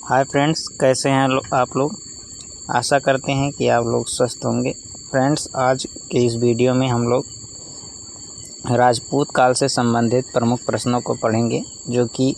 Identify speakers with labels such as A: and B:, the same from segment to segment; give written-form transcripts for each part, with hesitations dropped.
A: Hi friends, कैसे हैं आप लोग। आशा करते हैं कि आप लोग स्वस्थ होंगे। फ्रेंड्स, आज के इस वीडियो में हम लोग राजपूत काल से संबंधित प्रमुख प्रश्नों को पढ़ेंगे, जो कि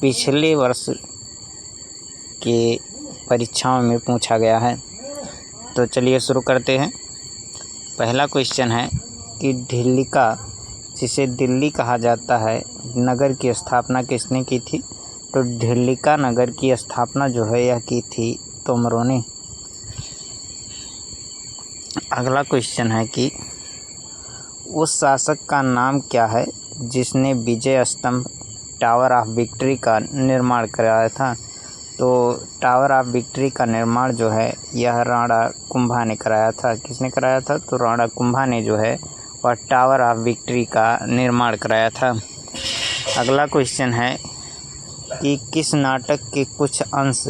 A: पिछले वर्ष के परीक्षाओं में पूछा गया है। तो चलिए शुरू करते हैं। पहला क्वेश्चन है कि ढिल्लिका, जिसे दिल्ली कहा जाता है, नगर की स्थापना किसने की थी। तो ढिल्लिका नगर की स्थापना जो है यह की थी तोमरों ने। अगला क्वेश्चन है कि उस शासक का नाम क्या है जिसने विजय स्तंभ टावर ऑफ विक्ट्री का निर्माण कराया था। तो टावर ऑफ विक्ट्री का निर्माण जो है यह राणा कुंभा ने कराया था। किसने कराया था? तो राणा कुंभा ने जो है वह टावर ऑफ विक्ट्री का निर्माण कराया था। अगला क्वेश्चन है कि किस नाटक के कुछ अंश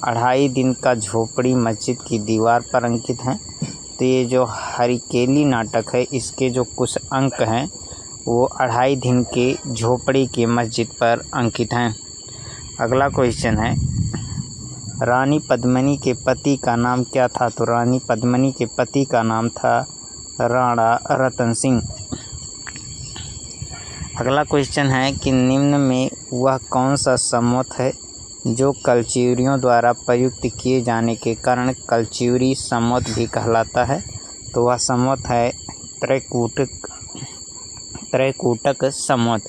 A: 2.5 दिन का झोपड़ी मस्जिद की दीवार पर अंकित हैं। तो ये जो हरिकेली नाटक है, इसके जो कुछ अंक हैं वो 2.5 दिन के झोपड़ी की मस्जिद पर अंकित हैं। अगला क्वेश्चन है रानी पद्मिनी के पति का नाम क्या था। तो रानी पद्मिनी के पति का नाम था राणा रतन सिंह। अगला क्वेश्चन है कि निम्न में वह कौन सा समोत है जो कलचिरियों द्वारा प्रयुक्त किए जाने के कारण कलचिरी समोत भी कहलाता है। तो वह समोत है त्रैकूटक समोत।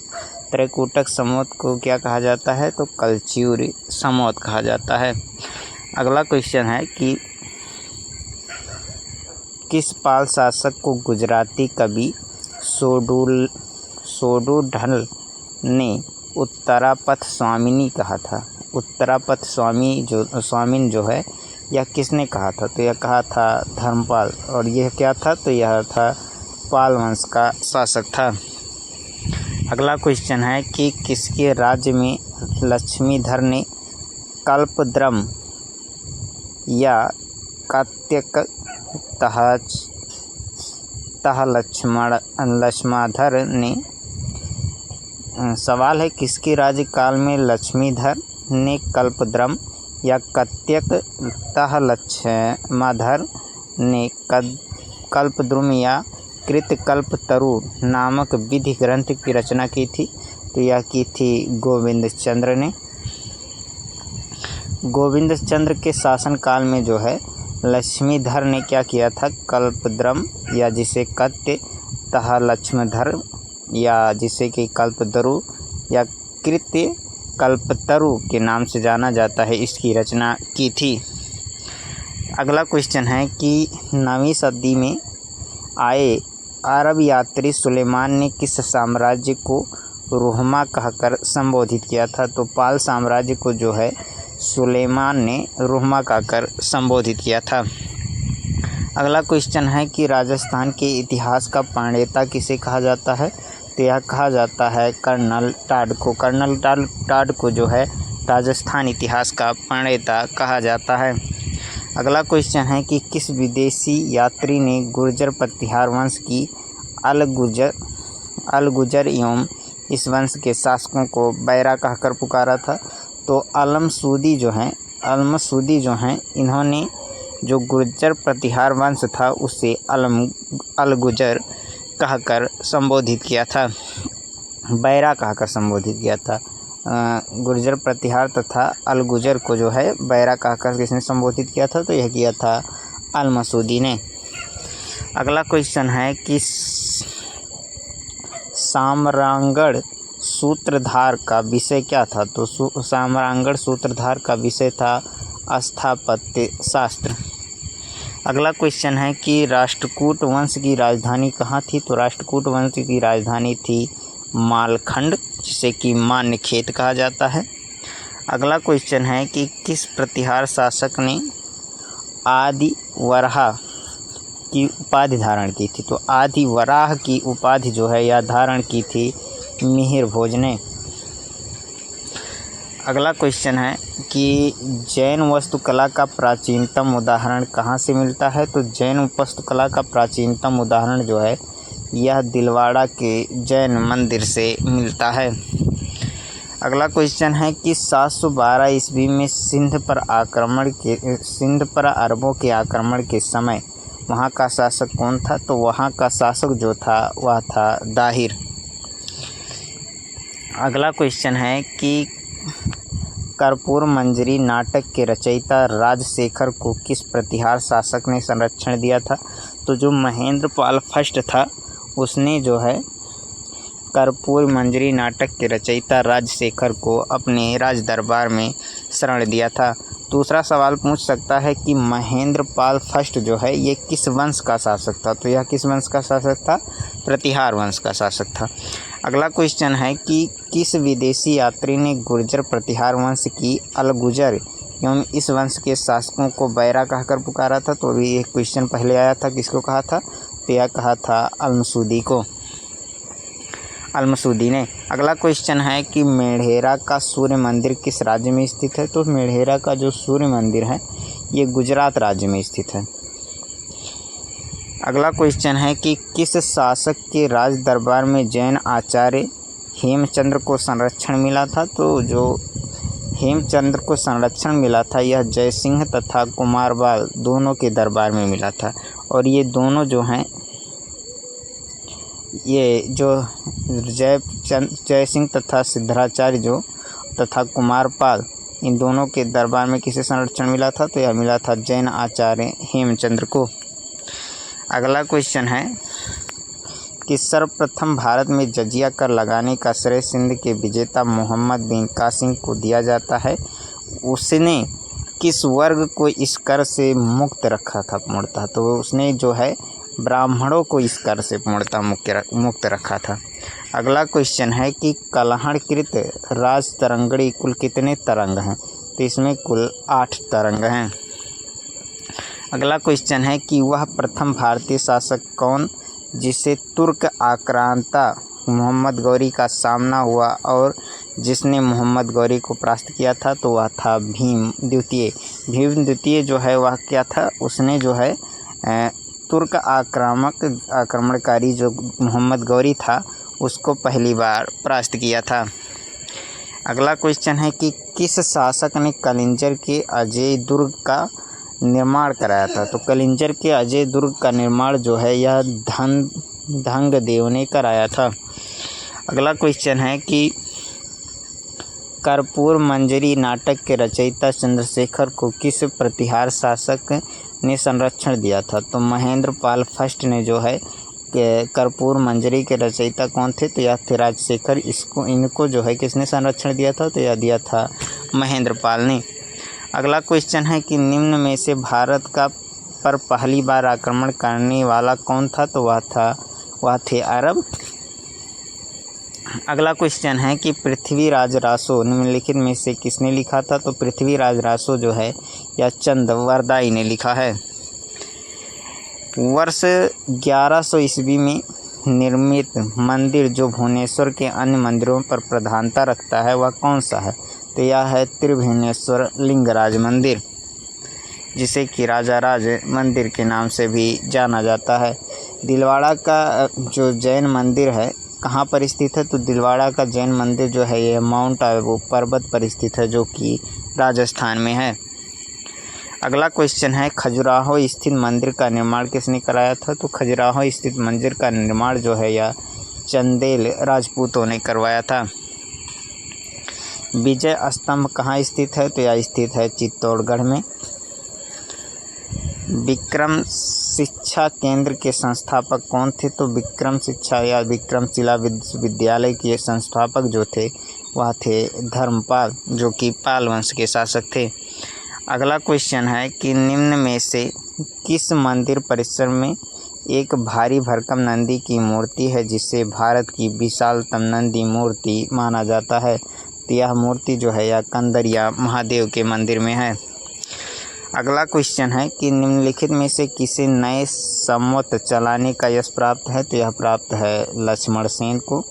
A: त्रैकूटक समोत को क्या कहा जाता है? तो कलचिरी समोत कहा जाता है। अगला क्वेश्चन है कि किस पाल शासक को गुजराती कवि सोडुढल ने उत्तरापथ स्वामिनी कहा था। उत्तरापथ स्वामिन जो है यह किसने कहा था? तो यह कहा था धर्मपाल। और यह क्या था? तो यह था पाल वंश का शासक था। अगला क्वेश्चन है कि किसके राज्य में लक्ष्मीधर ने कल्पद्रम या कात्यक तह लक्ष्माधर ने। सवाल है किसके राज्यकाल में लक्ष्मीधर ने कल्पद्रम या कत्यक तह लक्ष्माधर ने कल्पद्रुम या कृतकल्पतरु नामक विधि ग्रंथ की रचना की थी। तो यह की थी गोविंद चंद्र ने। गोविंद चंद्र के शासनकाल में जो है लक्ष्मीधर ने क्या किया था? कल्पद्रम या जिसे कत्य तह लक्ष्मधर या जिसे कि कल्पतरु या कृत्य कल्पतरु के नाम से जाना जाता है, इसकी रचना की थी। अगला क्वेश्चन है कि 9वीं सदी में आए अरब यात्री सुलेमान ने किस साम्राज्य को रुहमा कहकर संबोधित किया था। तो पाल साम्राज्य को जो है सुलेमान ने रुहमा कहकर संबोधित किया था। अगला क्वेश्चन है कि राजस्थान के इतिहास का प्रणेता किसे कहा जाता है। तो यह कहा जाता है कर्नल टाड को। कर्नल टाड को जो है राजस्थान इतिहास का प्रणेता कहा जाता है। अगला क्वेश्चन है कि किस विदेशी यात्री ने गुर्जर प्रतिहार वंश की अलगुजर एवं इस वंश के शासकों को बैरा कहकर पुकारा था। तो अलमसूदी जो हैं इन्होंने जो गुर्जर प्रतिहार वंश था उसे अलगुजर कहकर संबोधित किया था, बैरा कहकर संबोधित किया था। गुर्जर प्रतिहार तथा अलगुजर को जो है बैरा कहकर किसने संबोधित किया था? तो यह किया था अलमसूदी ने। अगला क्वेश्चन है कि साम्रांगण सूत्रधार का विषय क्या था। तो साम्रांगण सूत्रधार का विषय था स्थापत्य शास्त्र। अगला क्वेश्चन है कि राष्ट्रकूट वंश की राजधानी कहाँ थी। तो राष्ट्रकूट वंश की राजधानी थी मालखंड, जिसे कि मान्यखेत कहा जाता है। अगला क्वेश्चन है कि किस प्रतिहार शासक ने आदि वराह की उपाधि धारण की थी। तो आदि वराह की उपाधि जो है यह धारण की थी मिहिर भोज ने। अगला क्वेश्चन है कि जैन वास्तुकला का प्राचीनतम उदाहरण कहाँ से मिलता है। तो जैन वास्तुकला का प्राचीनतम उदाहरण जो है यह दिलवाड़ा के जैन मंदिर से मिलता है। अगला क्वेश्चन है कि 712 ईस्वी में सिंध पर अरबों के आक्रमण के समय वहाँ का शासक कौन था? तो वहाँ का शासक जो था वह था दाहिर। अगला क्वेश्चन है कि कर्पूर मंजरी नाटक के रचयिता राजशेखर को किस प्रतिहार शासक ने संरक्षण दिया था? तो जो महेंद्र पाल फर्स्ट था उसने जो है कर्पूर मंजरी नाटक के रचयिता राजशेखर को अपने राज दरबार में शरण दिया था। दूसरा सवाल पूछ सकता है कि महेंद्र पाल फर्स्ट जो है ये किस वंश का शासक था? तो यह किस वंश का शासक था? प्रतिहार वंश का शासक था। अगला क्वेश्चन है कि किस विदेशी यात्री ने गुर्जर प्रतिहार वंश की अलगुजर एवं इस वंश के शासकों को बैरा कहकर पुकारा था? तो अभी एक क्वेश्चन पहले आया था, किसको कहा था? तो यह कहा था अलमसूदी को, अलमसूदी ने। अगला क्वेश्चन है कि मेढ़ेरा का सूर्य मंदिर किस राज्य में स्थित है? तो मेढ़ेरा का जो सूर्य मंदिर है ये गुजरात राज्य में स्थित है। अगला क्वेश्चन है कि किस शासक के राज दरबार में जैन आचार्य हेमचंद्र को संरक्षण मिला था? तो जो हेमचंद्र को संरक्षण मिला था यह जयसिंह तथा कुमारपाल दोनों के दरबार में मिला था। और ये दोनों जो हैं ये जो जयसिंह तथा सिद्धराचार्य जो तथा कुमारपाल इन दोनों के दरबार में किसे संरक्षण मिला था? तो यह मिला था जैन आचार्य हेमचंद्र को। अगला क्वेश्चन है कि सर्वप्रथम भारत में जजिया कर लगाने का श्रेय सिंध के विजेता मोहम्मद बिन कासिम को दिया जाता है। उसने किस वर्ग को इस कर से मुक्त रखा था पूर्णतः? तो उसने जो है ब्राह्मणों को इस कर से पूर्णतः मुक्त रखा था। अगला क्वेश्चन है कि कलहणकृत राज तरंगड़ी कुल कितने तरंग हैं? तो इसमें कुल 8 तरंग हैं। अगला क्वेश्चन है कि वह प्रथम भारतीय शासक कौन जिसे तुर्क आक्रांता मोहम्मद गौरी का सामना हुआ और जिसने मोहम्मद गौरी को परास्त किया था? तो वह था भीम द्वितीय। भीम द्वितीय जो है वह क्या था? उसने जो है तुर्क आक्रमणकारी जो मोहम्मद गौरी था उसको पहली बार परास्त किया था। अगला क्वेश्चन है कि किस शासक ने कलिंजर के अजय दुर्ग का निर्माण कराया था? तो कलिंजर के अजय दुर्ग का निर्माण जो है यह धंगदेव ने कराया था। अगला क्वेश्चन है कि कर्पूर मंजरी नाटक के रचयिता चंद्रशेखर को किस प्रतिहार शासक ने संरक्षण दिया था? तो महेंद्र पाल फर्स्ट ने जो है कर्पूर मंजरी के रचयिता कौन थे? तो यह थे राजशेखर। इनको जो है किसने संरक्षण दिया था? तो यह दिया था महेंद्र पाल ने। अगला क्वेश्चन है कि निम्न में से भारत का पर पहली बार आक्रमण करने वाला कौन था? तो वह थे अरब। अगला क्वेश्चन है कि पृथ्वीराज रासो निम्नलिखित में से किसने लिखा था? तो पृथ्वीराज रासो जो है यह चंद्रवरदाई ने लिखा है। वर्ष 1100 ईस्वी में निर्मित मंदिर जो भुवनेश्वर के अन्य मंदिरों पर प्रधानता रखता है वह कौन सा है? तो यह है त्रिभुवनेश्वर लिंगराज मंदिर, जिसे कि राजाराज मंदिर के नाम से भी जाना जाता है। दिलवाड़ा का जो जैन मंदिर है कहाँ पर स्थित है? तो दिलवाड़ा का जैन मंदिर जो है यह माउंट आबू पर्वत पर स्थित है जो कि राजस्थान में है। अगला क्वेश्चन है खजुराहो स्थित मंदिर का निर्माण किसने कराया था? तो खजुराहो स्थित मंदिर का निर्माण जो है यह चंदेल राजपूतों ने करवाया था। विजय स्तंभ कहाँ स्थित है? तो यह स्थित है चित्तौड़गढ़ में। विक्रम शिक्षा केंद्र के संस्थापक कौन थे? तो विक्रम शिक्षा या विक्रमशिला विश्वविद्यालय के संस्थापक जो थे वह थे धर्मपाल, जो कि पाल वंश के शासक थे। अगला क्वेश्चन है कि निम्न में से किस मंदिर परिसर में एक भारी भरकम नंदी की मूर्ति है जिसे भारत की विशालतम नंदी मूर्ति माना जाता है? तो यह मूर्ति जो है यह कंदरिया महादेव के मंदिर में है। अगला क्वेश्चन है कि निम्नलिखित में से किसे नए संवत चलाने का यश प्राप्त है? तो यह प्राप्त है लक्ष्मण सेन को।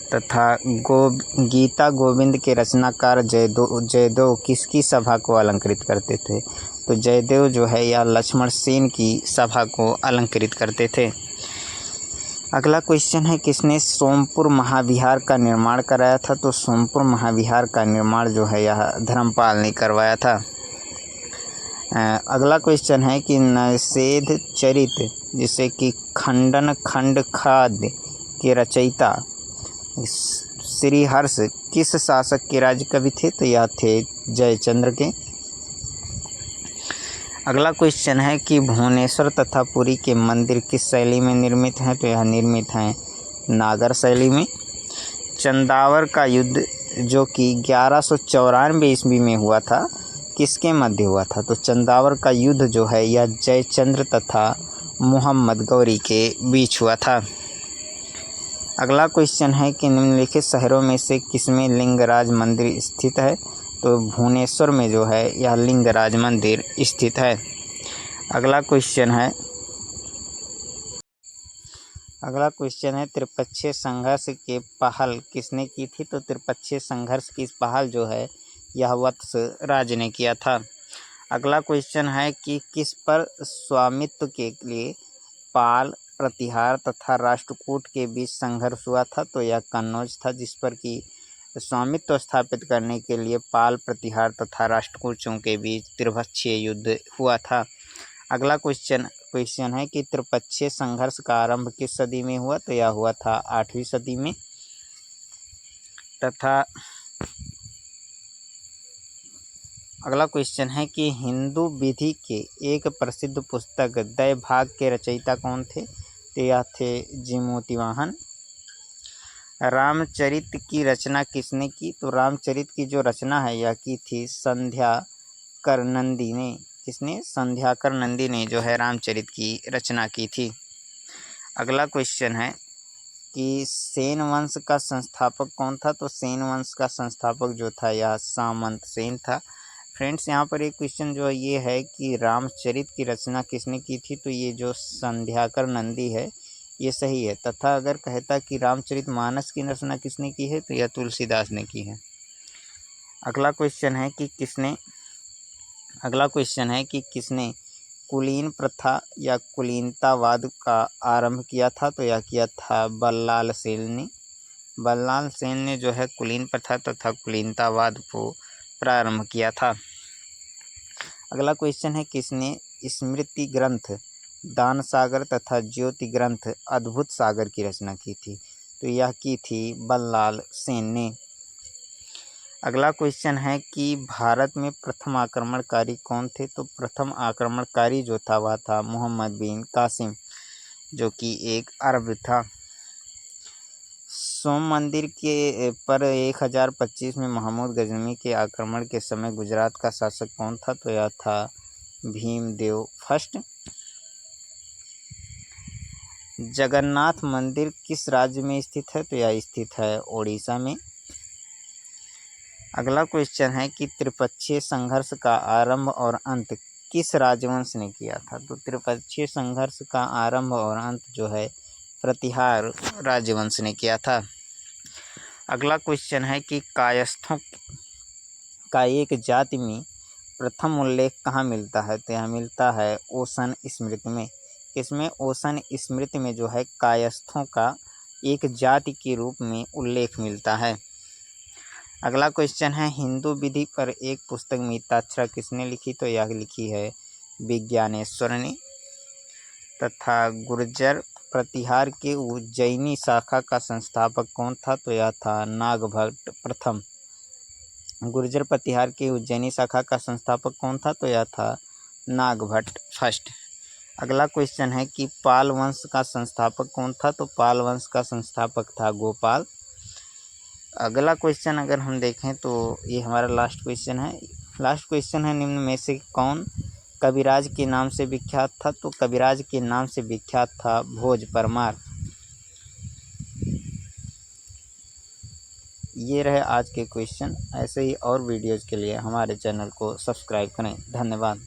A: तथा गीता गोविंद के रचनाकार जयदेव किसकी सभा को अलंकृत करते थे? तो जयदेव जो है यह लक्ष्मण सेन की सभा को अलंकृत करते थे। अगला क्वेश्चन है किसने सोमपुर महाविहार का निर्माण कराया था? तो सोमपुर महाविहार का निर्माण जो है यह धर्मपाल ने करवाया था। अगला क्वेश्चन है कि निषेध चरित जिसे कि खंडन खंड खाद्य के रचयिता श्रीहर्ष किस शासक के राज्य कवि थे? तो यह थे जयचंद्र के। अगला क्वेश्चन है कि भुवनेश्वर तथा पुरी के मंदिर किस शैली में निर्मित हैं? तो यह निर्मित हैं नागर शैली में। चंदावर का युद्ध जो कि 1194 ईस्वी में हुआ था, किसके मध्य हुआ था? तो चंदावर का युद्ध जो है यह जयचंद्र तथा मोहम्मद गौरी के बीच हुआ था। अगला क्वेश्चन है कि निम्नलिखित शहरों में से किसमें लिंगराज मंदिर स्थित है? तो भुवनेश्वर में जो है यह लिंगराज मंदिर स्थित है। अगला क्वेश्चन है त्रिपक्षीय संघर्ष के पहल किसने की थी? तो त्रिपक्षीय संघर्ष की पहल जो है यह वत्स राज ने किया था। अगला क्वेश्चन है कि किस पर स्वामित्व के लिए पाल प्रतिहार तथा राष्ट्रकूट के बीच संघर्ष हुआ था? तो यह कन्नौज था, जिस पर कि स्वामित्व स्थापित करने के लिए पाल प्रतिहार तथा राष्ट्रकूटों के बीच त्रिपक्षीय युद्ध हुआ था। अगला क्वेश्चन है कि त्रिपक्षीय संघर्ष का आरंभ किस सदी में हुआ? तो यह हुआ था 8वीं सदी में। तथा अगला क्वेश्चन है कि हिंदू विधि के एक प्रसिद्ध पुस्तक दय भाग के रचयिता कौन थे? तो यह थे जिमोतिवाहन। रामचरित की रचना किसने की? तो रामचरित की जो रचना है यह की थी संध्याकर नंदी ने। किसने? संध्याकर नंदी ने जो है रामचरित की रचना की थी। अगला क्वेश्चन है कि सेन वंश का संस्थापक कौन था? तो सेन वंश का संस्थापक जो था यह सामंत सेन था। फ्रेंड्स, यहाँ पर एक क्वेश्चन जो ये है कि रामचरित की रचना किसने की थी? तो ये जो संध्याकर नंदी है ये सही है। तथा अगर कहता कि रामचरितमानस की रचना किसने की है? तो यह तुलसीदास ने की है। अगला क्वेश्चन है कि किसने कुलीन प्रथा या कुलीनतावाद का आरंभ किया था? तो यह किया था बल्लाल सेन ने। बल्लाल सेन ने जो है कुलीन प्रथा तथा कुलीनतावाद को प्रारंभ किया था। अगला क्वेश्चन है किसने स्मृति ग्रंथ दान सागर तथा ज्योति ग्रंथ अद्भुत सागर की रचना की थी? तो यह की थी बल्लाल सेन ने। अगला क्वेश्चन है कि भारत में प्रथम आक्रमणकारी कौन थे? तो प्रथम आक्रमणकारी जो था वह था मोहम्मद बिन कासिम, जो कि एक अरब था। सोम मंदिर के पर 1025 में महमूद गजनवी के आक्रमण के समय गुजरात का शासक कौन था? तो यह था भीमदेव फर्स्ट। जगन्नाथ मंदिर किस राज्य में स्थित है? तो यह स्थित है ओडिशा में। अगला क्वेश्चन है कि त्रिपक्षीय संघर्ष का आरंभ और अंत किस राजवंश ने किया था? तो त्रिपक्षीय संघर्ष का आरंभ और अंत जो है प्रतिहार राजवंश ने किया था। अगला क्वेश्चन है कि कायस्थों का एक जाति में प्रथम उल्लेख कहाँ मिलता है? तो यह मिलता है ओशन स्मृति में। इसमें ओशन स्मृति में जो है कायस्थों का एक जाति के रूप में उल्लेख मिलता है। अगला क्वेश्चन है हिंदू विधि पर एक पुस्तक मिताक्षरा किसने लिखी? तो यह लिखी है विज्ञानेश्वर ने। तथा गुर्जर प्रतिहार के उज्जैनी शाखा का संस्थापक कौन था? तो यह था नागभट्ट प्रथम। गुर्जर प्रतिहार के उज्जैनी शाखा का संस्थापक कौन था? तो यह था नागभट्ट फर्स्ट। अगला क्वेश्चन है कि पाल वंश का संस्थापक कौन था? तो पाल वंश का संस्थापक था गोपाल। अगला क्वेश्चन अगर हम देखें तो ये हमारा लास्ट क्वेश्चन है निम्न में से कौन कविराज के नाम से विख्यात था? तो कविराज के नाम से विख्यात था भोज परमार। ये रहे आज के क्वेश्चन। ऐसे ही और वीडियोज़ के लिए हमारे चैनल को सब्सक्राइब करें। धन्यवाद।